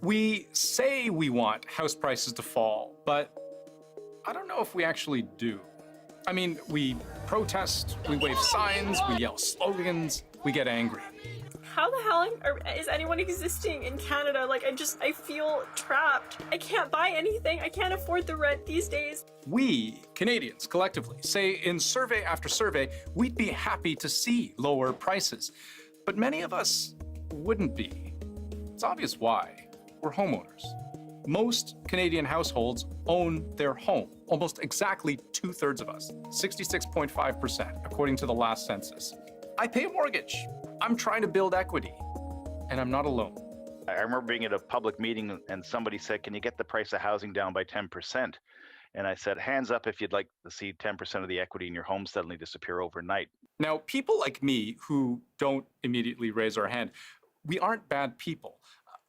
We say we want house prices to fall, but I don't know if we actually do. I mean, we protest, we wave signs, we yell slogans, we get angry. How the hell is anyone existing in Canada? Like, I feel trapped. I can't buy anything. I can't afford the rent these days. We, Canadians, collectively, say in survey after survey, we'd be happy to see lower prices. But many of us wouldn't be. It's obvious why. We're homeowners. Most Canadian households own their home. Almost exactly 2/3 of us, 66.5%, according to the last census. I pay a mortgage. I'm trying to build equity, and I'm not alone. I remember being at a public meeting and somebody said, can you get the price of housing down by 10%? And I said, hands up if you'd like to see 10% of the equity in your home suddenly disappear overnight. Now, people like me who don't immediately raise our hand, we aren't bad people.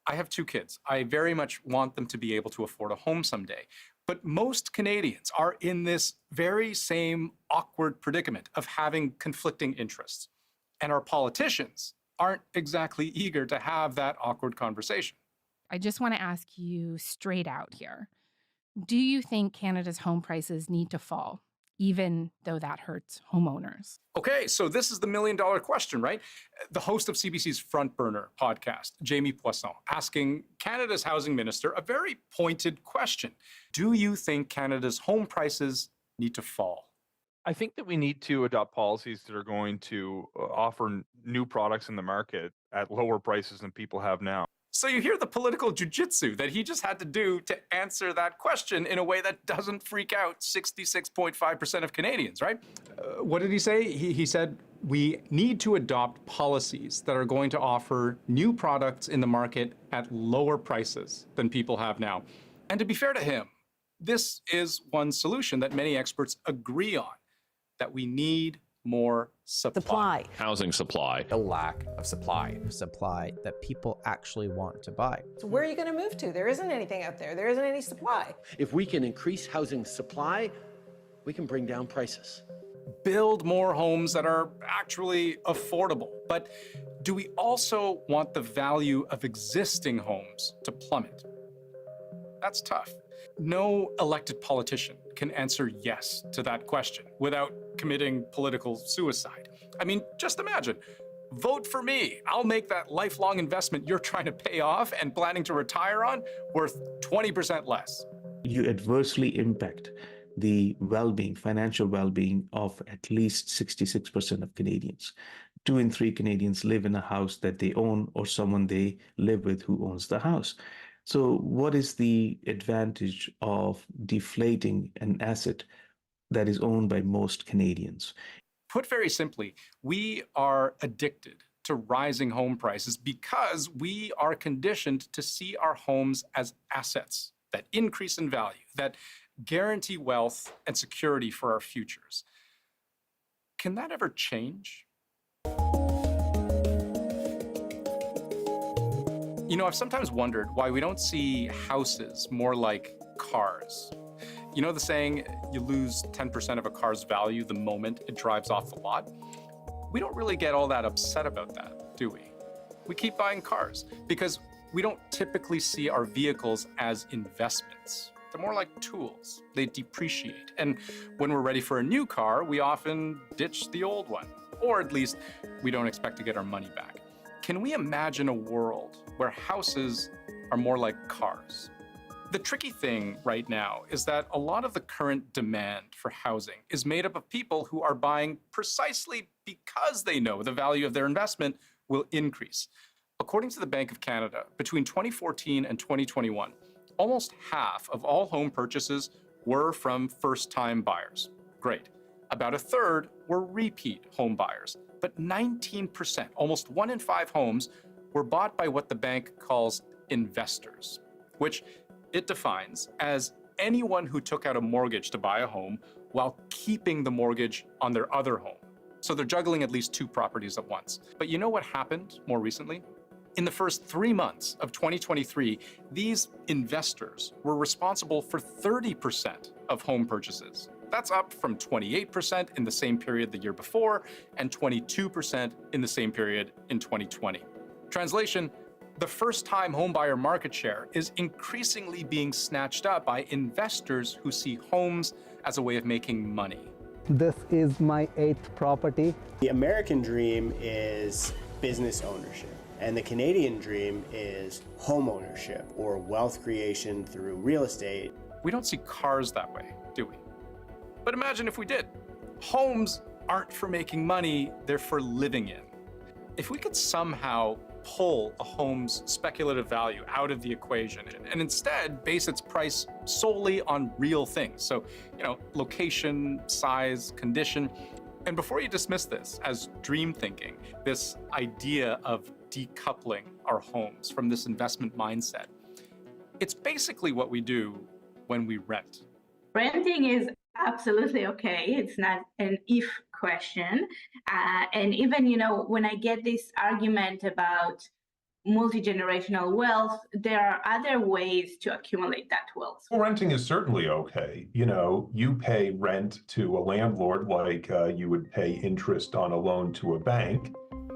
I have 2 kids. I very much want them to be able to afford a home someday. But most Canadians are in this very same awkward predicament of having conflicting interests. And our politicians aren't exactly eager to have that awkward conversation. I just want to ask you straight out here. Do you think Canada's home prices need to fall, even though that hurts homeowners? Okay, so this is the million-dollar question, right? The host of CBC's Front Burner podcast, Jamie Poisson, asking Canada's housing minister a very pointed question. Do you think Canada's home prices need to fall? I think that we need to adopt policies that are going to offer new products in the market at lower prices than people have now. So you hear the political jujitsu that he just had to do to answer that question in a way that doesn't freak out 66.5% of Canadians, right? What did he say? He said, we need to adopt policies that are going to offer new products in the market at lower prices than people have now. And to be fair to him, this is one solution that many experts agree on, that we need more supply. Housing supply. The lack of supply. Supply that people actually want to buy. So where are you going to move to? There isn't anything out there. There isn't any supply. If we can increase housing supply, we can bring down prices. Build more homes that are actually affordable. But do we also want the value of existing homes to plummet? That's tough. No elected politician can answer yes to that question without committing political suicide. I mean, just imagine, vote for me. I'll make that lifelong investment you're trying to pay off and planning to retire on worth 20% less. You adversely impact the well-being, financial well-being of at least 66% of Canadians. 2 in 3 Canadians live in a house that they own or someone they live with who owns the house. So what is the advantage of deflating an asset that is owned by most Canadians? Put very simply, we are addicted to rising home prices because we are conditioned to see our homes as assets that increase in value, that guarantee wealth and security for our futures. Can that ever change? You know, I've sometimes wondered why we don't see houses more like cars. You know the saying, you lose 10% of a car's value the moment it drives off the lot? We don't really get all that upset about that, do we? We keep buying cars because we don't typically see our vehicles as investments. They're more like tools. They depreciate. And when we're ready for a new car, we often ditch the old one. Or at least we don't expect to get our money back. Can we imagine a world where houses are more like cars? The tricky thing right now is that a lot of the current demand for housing is made up of people who are buying precisely because they know the value of their investment will increase. According to the Bank of Canada, between 2014 and 2021, almost half of all home purchases were from first-time buyers. Great. About a third were repeat home buyers. But 19%, almost 1 in 5 homes, were bought by what the bank calls investors, which it defines as anyone who took out a mortgage to buy a home while keeping the mortgage on their other home. So they're juggling at least 2 properties at once. But you know what happened more recently? In the first 3 months of 2023, these investors were responsible for 30% of home purchases. That's up from 28% in the same period the year before and 22% in the same period in 2020. Translation, The first-time homebuyer market share is increasingly being snatched up by investors who see homes as a way of making money. This is my 8th property. The American dream is business ownership, and the Canadian dream is home ownership or wealth creation through real estate. We don't see cars that way, do we? But imagine if we did. Homes aren't for making money, they're for living in. If we could somehow pull a home's speculative value out of the equation and instead base its price solely on real things. So, location, size, condition. And before you dismiss this as dream thinking, this idea of decoupling our homes from this investment mindset, it's basically what we do when we rent. Renting is absolutely okay. It's not an if question. And even, when I get this argument about multi-generational wealth, there are other ways to accumulate that wealth. Well, renting is certainly okay. You pay rent to a landlord like you would pay interest on a loan to a bank.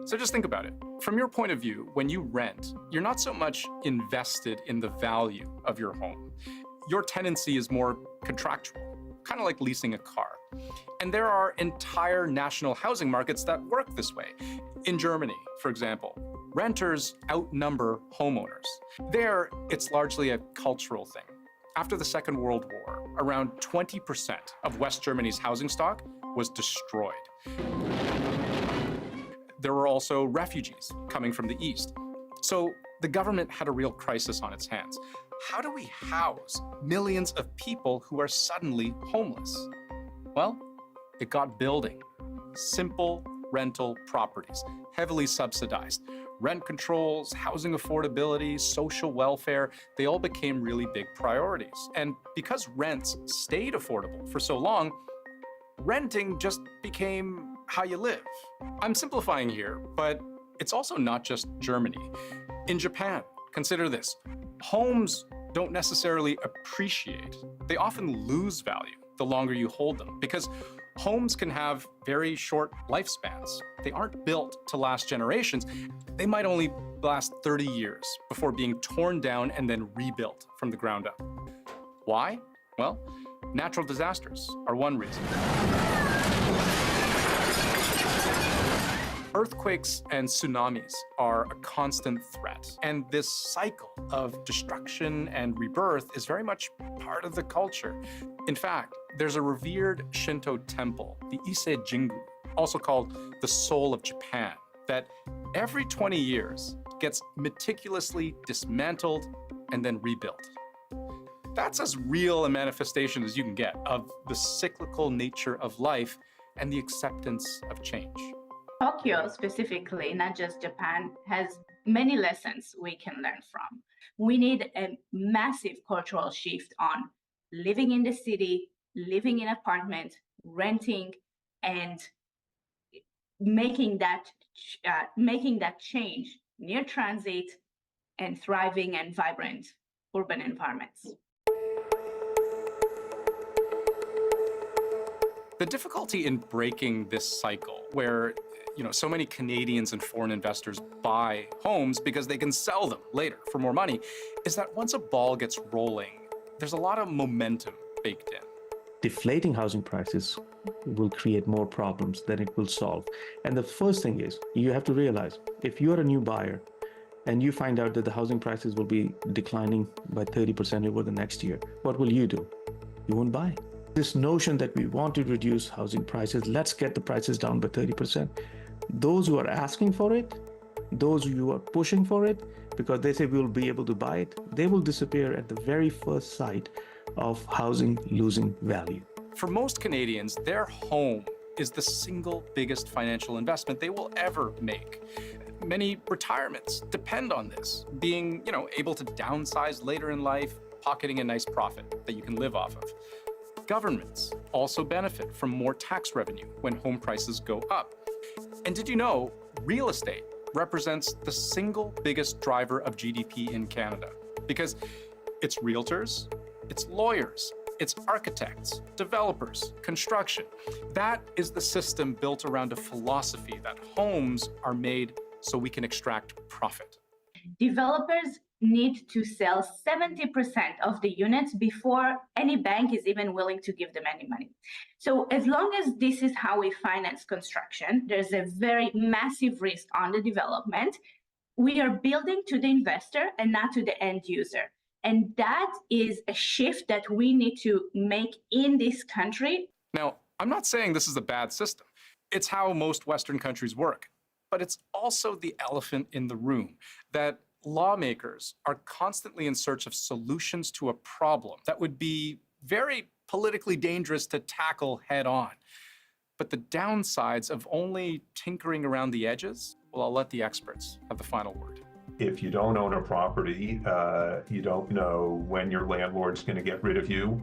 So just think about it. From your point of view, when you rent, you're not so much invested in the value of your home. Your tenancy is more contractual, kind of like leasing a car. And there are entire national housing markets that work this way. In Germany, for example, renters outnumber homeowners. There, it's largely a cultural thing. After the Second World War, around 20% of West Germany's housing stock was destroyed. There were also refugees coming from the East. So the government had a real crisis on its hands. How do we house millions of people who are suddenly homeless? Well, it got building. Simple rental properties, heavily subsidized. Rent controls, housing affordability, social welfare, they all became really big priorities. And because rents stayed affordable for so long, renting just became how you live. I'm simplifying here, but it's also not just Germany. In Japan, consider this. Homes don't necessarily appreciate. They often lose value the longer you hold them because homes can have very short lifespans. They aren't built to last generations. They might only last 30 years before being torn down and then rebuilt from the ground up. Why? Well, natural disasters are one reason. Earthquakes and tsunamis are a constant threat, and this cycle of destruction and rebirth is very much part of the culture. In fact, there's a revered Shinto temple, the Ise Jingu, also called the Soul of Japan, that every 20 years gets meticulously dismantled and then rebuilt. That's as real a manifestation as you can get of the cyclical nature of life and the acceptance of change. Tokyo specifically, not just Japan, has many lessons we can learn from. We need a massive cultural shift on living in the city, living in apartments, renting, and making that change near transit and thriving and vibrant urban environments. The difficulty in breaking this cycle where so many Canadians and foreign investors buy homes because they can sell them later for more money is that once a ball gets rolling, there's a lot of momentum baked in. Deflating housing prices will create more problems than it will solve. And the first thing is, you have to realize, if you're a new buyer and you find out that the housing prices will be declining by 30% over the next year, what will you do? You won't buy. This notion that we want to reduce housing prices, let's get the prices down by 30%. Those who are asking for it, those who are pushing for it, because they say we'll be able to buy it, they will disappear at the very first sight of housing losing value. For most Canadians, their home is the single biggest financial investment they will ever make. Many retirements depend on this, being, able to downsize later in life, pocketing a nice profit that you can live off of. Governments also benefit from more tax revenue when home prices go up. And did you know real estate represents the single biggest driver of GDP in Canada? Because it's realtors, it's lawyers, it's architects, developers, construction. That is the system built around a philosophy that homes are made so we can extract profit. Developers need to sell 70% of the units before any bank is even willing to give them any money. So as long as this is how we finance construction, there's a very massive risk on the development. We are building to the investor and not to the end user. And that is a shift that we need to make in this country. Now, I'm not saying this is a bad system. It's how most Western countries work. But it's also the elephant in the room that lawmakers are constantly in search of solutions to a problem that would be very politically dangerous to tackle head on. But the downsides of only tinkering around the edges, well, I'll let the experts have the final word. If you don't own a property, you don't know when your landlord's going to get rid of you.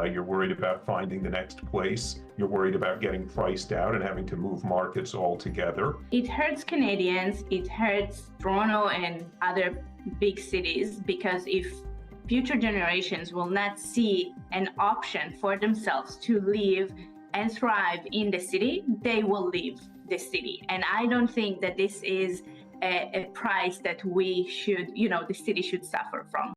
You're worried about finding the next place. You're worried about getting priced out and having to move markets altogether. It hurts Canadians. It hurts Toronto and other big cities, because if future generations will not see an option for themselves to live and thrive in the city, they will leave the city. And I don't think that this is a price that we should, the city should suffer from.